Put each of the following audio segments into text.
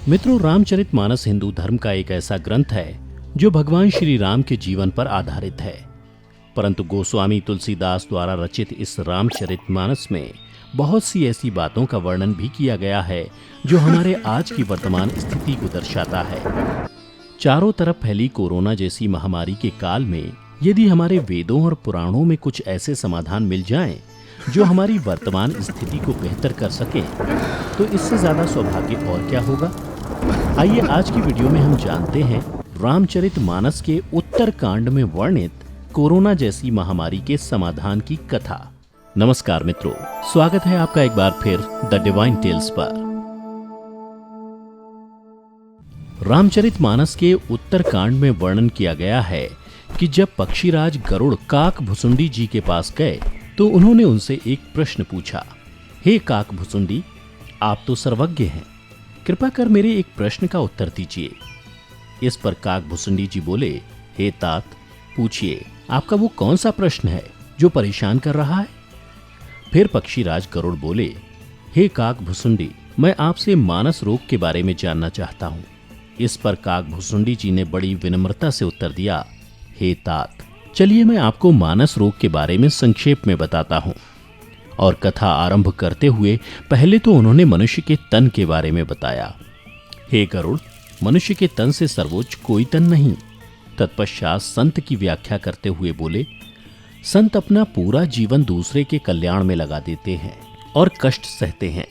मित्रों, रामचरितमानस हिंदू धर्म का एक ऐसा ग्रंथ है जो भगवान श्री राम के जीवन पर आधारित है। परंतु गोस्वामी तुलसीदास द्वारा रचित इस रामचरितमानस में बहुत सी ऐसी बातों का वर्णन भी किया गया है जो हमारे आज की वर्तमान स्थिति को दर्शाता है। चारों तरफ फैली कोरोना जैसी महामारी के काल में यदि हमारे वेदों और पुराणों में कुछ ऐसे समाधान मिल जाएं जो हमारी वर्तमान स्थिति को बेहतर कर सकें, तो इससे ज्यादा सौभाग्य और क्या होगा। आइए आज की वीडियो में हम जानते हैं रामचरितमानस के उत्तर कांड में वर्णित कोरोना जैसी महामारी के समाधान की कथा। नमस्कार मित्रों, स्वागत है आपका एक बार फिर द डिवाइन टेल्स पर। रामचरितमानस के उत्तर कांड में वर्णन किया गया है कि जब पक्षीराज गरुड़ काकभुसुंडी जी के पास गए तो उन्होंने उनसे एक प्रश्न पूछा। हे काकभुसुंडी, आप तो सर्वज्ञ हैं, कृपा कर मेरे एक प्रश्न का उत्तर दीजिए। इस पर काकभुसुंडी जी बोले, हे तात, पूछिए, आपका वो कौन सा प्रश्न है जो परेशान कर रहा है। फिर पक्षीराज गरुड़ बोले, हे काकभुसुंडी, मैं आपसे मानस रोग के बारे में जानना चाहता हूँ। इस पर काकभुसुंडी जी ने बड़ी विनम्रता से उत्तर दिया, हे तात, चलिए मैं आपको मानस रोग के बारे में संक्षेप में बताता हूँ। और कथा आरंभ करते हुए पहले तो उन्होंने मनुष्य के तन के बारे में बताया। हे गरुड़, मनुष्य के तन से सर्वोच्च कोई तन नहीं। तत्पश्चात संत की व्याख्या करते हुए बोले, संत अपना पूरा जीवन दूसरे के कल्याण में लगा देते हैं और कष्ट सहते हैं।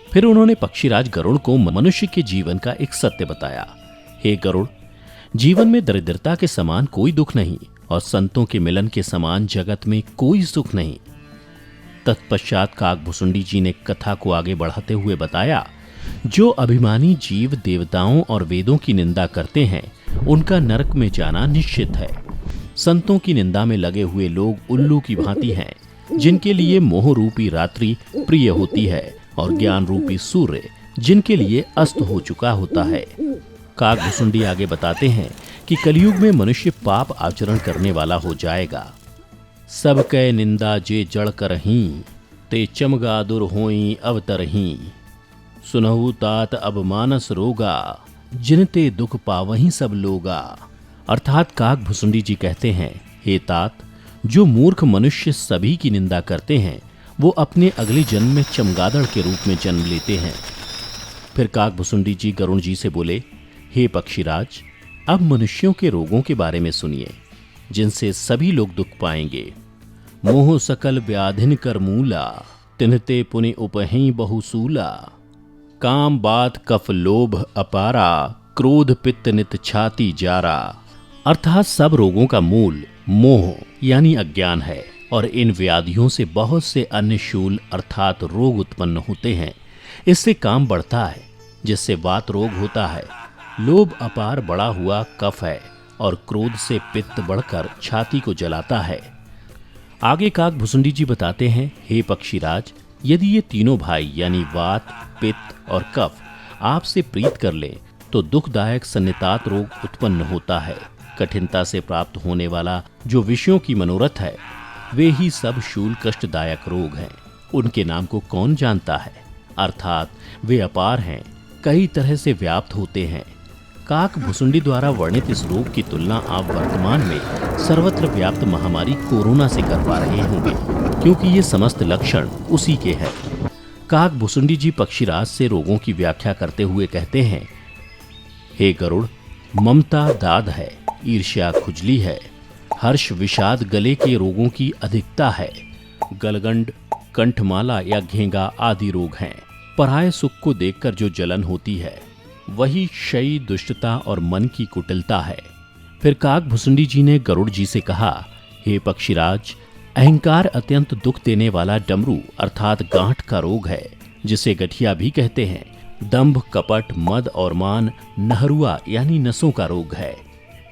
फिर उन्होंने पक्षीराज गरुड़ को मनुष्य के जीवन का एक सत्य बताया। हे गरुड़, जीवन में दरिद्रता के समान कोई दुख नहीं और संतों के मिलन के समान जगत में कोई सुख नहीं। तत्पश्चात काकभुसुंडी जी ने कथा को आगे बढ़ाते हुए बताया, जो अभिमानी जीव देवताओं और वेदों की निंदा करते हैं उनका नरक में जाना निश्चित है। संतों की निंदा में लगे हुए लोग उल्लू की भांति हैं, जिनके लिए मोह रूपी रात्रि प्रिय होती है और ज्ञान रूपी सूर्य जिनके लिए अस्त हो चुका होता है। काकभुसुंडी आगे बताते हैं कि कलयुग में मनुष्य पाप आचरण करने वाला हो जाएगा। सब कै निंदा जे जड़ करहीं, ते चमगादुर होई अवतरहीं। सुनहु तात अब मानस रोगा, जिनते दुख पावहीं सब लोगा। अर्थात काकभुसुंडी जी कहते हैं, हे तात, जो मूर्ख मनुष्य सभी की निंदा करते हैं वो अपने अगले जन्म में चमगादड़ के रूप में जन्म लेते हैं। फिर काकभुसुंडी जी गरुड़ जी से बोले, हे पक्षीराज, अब मनुष्यों के रोगों के बारे में सुनिए जिनसे सभी लोग दुख पाएंगे। मोह सकल व्याधिन कर मूला, तिन्हते पुनि उपहि बहुसूला। काम बात कफ लोभ अपारा, क्रोध पित्त नित छाती जारा। अर्थात सब रोगों का मूल मोह यानी अज्ञान है और इन व्याधियों से बहुत से अन्य शूल अर्थात रोग उत्पन्न होते हैं। इससे काम बढ़ता है जिससे वात रोग होता है। लोभ अपार बढ़ा हुआ कफ है और क्रोध से पित्त बढ़कर छाती को जलाता है। आगे काकभुसुंडी जी बताते हैं, हे पक्षीराज, यदि ये तीनों भाई यानी वात, पित्त और कफ आपसे प्रीत कर ले तो दुखदायक सन्नितात रोग उत्पन्न होता है। कठिनता से प्राप्त होने वाला जो विषयों की मनोरथ है वे ही सब शूल कष्टदायक रोग हैं। उनके नाम को कौन जानता है, अर्थात वे अपार हैं, कई तरह से व्याप्त होते हैं। काकभुसुंडी द्वारा वर्णित इस रोग की तुलना आप वर्तमान में सर्वत्र व्याप्त महामारी कोरोना से कर पा रहे होंगे, क्योंकि ये समस्त लक्षण उसी के हैं। काकभुसुंडी जी पक्षीराज से रोगों की व्याख्या करते हुए कहते हैं, हे गरुड़, ममता दाद है, ईर्ष्या खुजली है, हर्ष विषाद गले के रोगों की अधिकता है, गलगंड, कंठमाला या घेंगा आदि रोग हैं। पराये सुख को देखकर जो जलन होती है वही क्षय, दुष्टता और मन की कुटिलता है। फिर काकभुसुंडी जी ने गरुड़ जी से कहा, हे पक्षीराज, अहंकार अत्यंत दुख देने वाला डमरू अर्थात गांठ का रोग है, जिसे गठिया भी कहते हैं। दंभ, कपट, मद और मान नहरुआ यानी नसों का रोग है।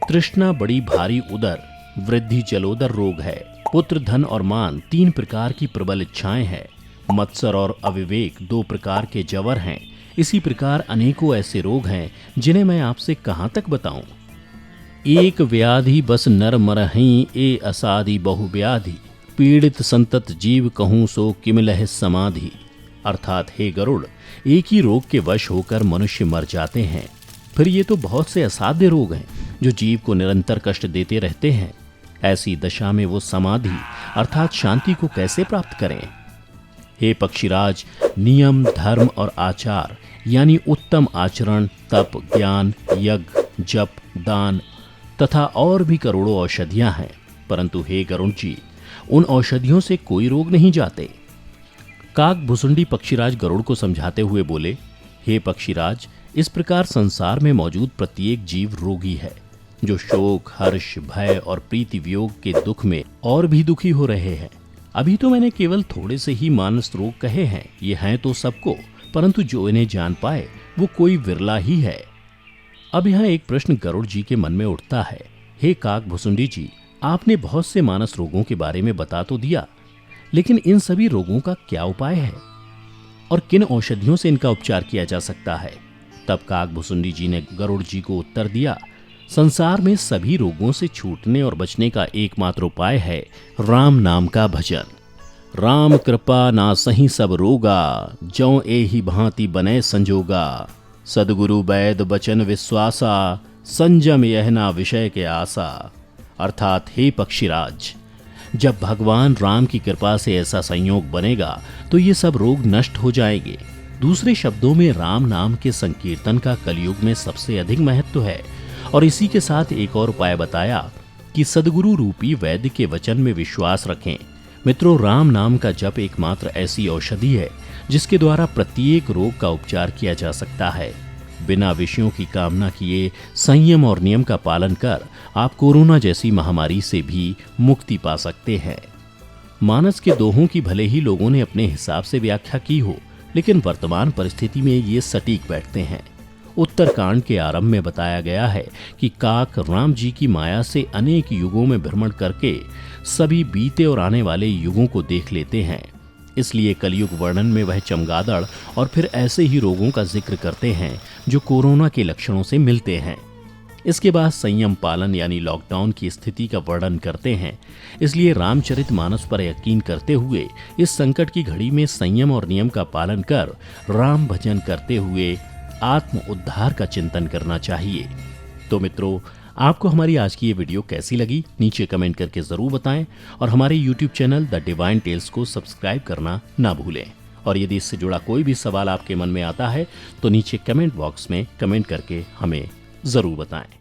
तृष्णा बड़ी भारी उदर, वृद्धि जलोदर रोग है। पुत्र, धन और मान 3 प्रकार की प्रबल इच्छाएं हैं। मत्सर और अविवेक 2 प्रकार के जवर हैं। इसी प्रकार अनेकों ऐसे रोग हैं जिन्हें मैं आपसे कहां तक बताऊं। एक व्याधि बस नर मरहीं, ए असाधि बहु व्याधि। पीड़ित संतत जीव कहूं सो किम लह समाधि। अर्थात हे गरुड़, एक ही रोग के वश होकर मनुष्य मर जाते हैं। फिर ये तो बहुत से असाध्य रोग हैं जो जीव को निरंतर कष्ट देते रहते हैं। ऐसी दशा में वो समाधि अर्थात शांति को कैसे प्राप्त करें? हे पक्षीराज, नियम, धर्म और आचार यानी उत्तम आचरण, तप, ज्ञान, यज्ञ, जप, दान तथा और भी करोड़ों औषधियां हैं, परंतु हे गरुड़ जी, उन औषधियों से कोई रोग नहीं जाते। काक भुसुंडी पक्षीराज गरुड़ को समझाते हुए बोले, हे पक्षीराज, इस प्रकार संसार में मौजूद प्रत्येक जीव रोगी है, जो शोक, हर्ष, भय और प्रीति वियोग के दुख में और भी दुखी हो रहे हैं। अभी तो मैंने केवल थोड़े से ही मानस रोग कहे हैं, ये हैं तो सबको, परंतु जो इन्हें जान पाए वो कोई विरला ही है। अब यहाँ एक प्रश्न गरुड़ जी के मन में उठता है। हे काक भुसुंडी जी, आपने बहुत से मानस रोगों के बारे में बता तो दिया, लेकिन इन सभी रोगों का क्या उपाय है और किन औषधियों से इनका उपचार किया जा सकता है? तब काक भुसुंडी जी ने गरुड़ जी को उत्तर दिया, संसार में सभी रोगों से छूटने और बचने का एकमात्र उपाय है राम नाम का भजन। राम कृपा ना सही सब रोगा, जौ एहि भांति बने संजोगा। सदगुरु वैद बचन विश्वासा, संजम यह ना विषय के आशा। अर्थात हे पक्षीराज, जब भगवान राम की कृपा से ऐसा संयोग बनेगा तो ये सब रोग नष्ट हो जाएंगे। दूसरे शब्दों में राम नाम के संकीर्तन का कलयुग में सबसे अधिक महत्व है। और इसी के साथ एक और उपाय बताया कि सदगुरु रूपी वैद्य के वचन में विश्वास रखें। मित्रों, राम नाम का जप एकमात्र ऐसी औषधि है जिसके द्वारा प्रत्येक रोग का उपचार किया जा सकता है। बिना विषयों की कामना किए संयम और नियम का पालन कर आप कोरोना जैसी महामारी से भी मुक्ति पा सकते हैं। मानस के दोहों की भले ही लोगों ने अपने हिसाब से व्याख्या की हो, लेकिन वर्तमान परिस्थिति में ये सटीक बैठते हैं। उत्तरकांड के आरंभ में बताया गया है कि काक राम जी की माया से अनेक युगों में भ्रमण करके सभी बीते और आने वाले युगों को देख लेते हैं। इसलिए कलयुग वर्णन में वह चमगादड़ और फिर ऐसे ही रोगों का जिक्र करते हैं जो कोरोना के लक्षणों से मिलते हैं। इसके बाद संयम पालन यानी लॉकडाउन की स्थिति का वर्णन करते हैं। इसलिए रामचरितमानस पर यकीन करते हुए इस संकट की घड़ी में संयम और नियम का पालन कर राम भजन करते हुए आत्म उद्धार का चिंतन करना चाहिए। तो मित्रों, आपको हमारी आज की ये वीडियो कैसी लगी नीचे कमेंट करके जरूर बताएं और हमारे YouTube channel the divine tales को सब्सक्राइब करना ना भूलें। और यदि इससे जुड़ा कोई भी सवाल आपके मन में आता है तो नीचे कमेंट बॉक्स में कमेंट करके हमें जरूर बताएं।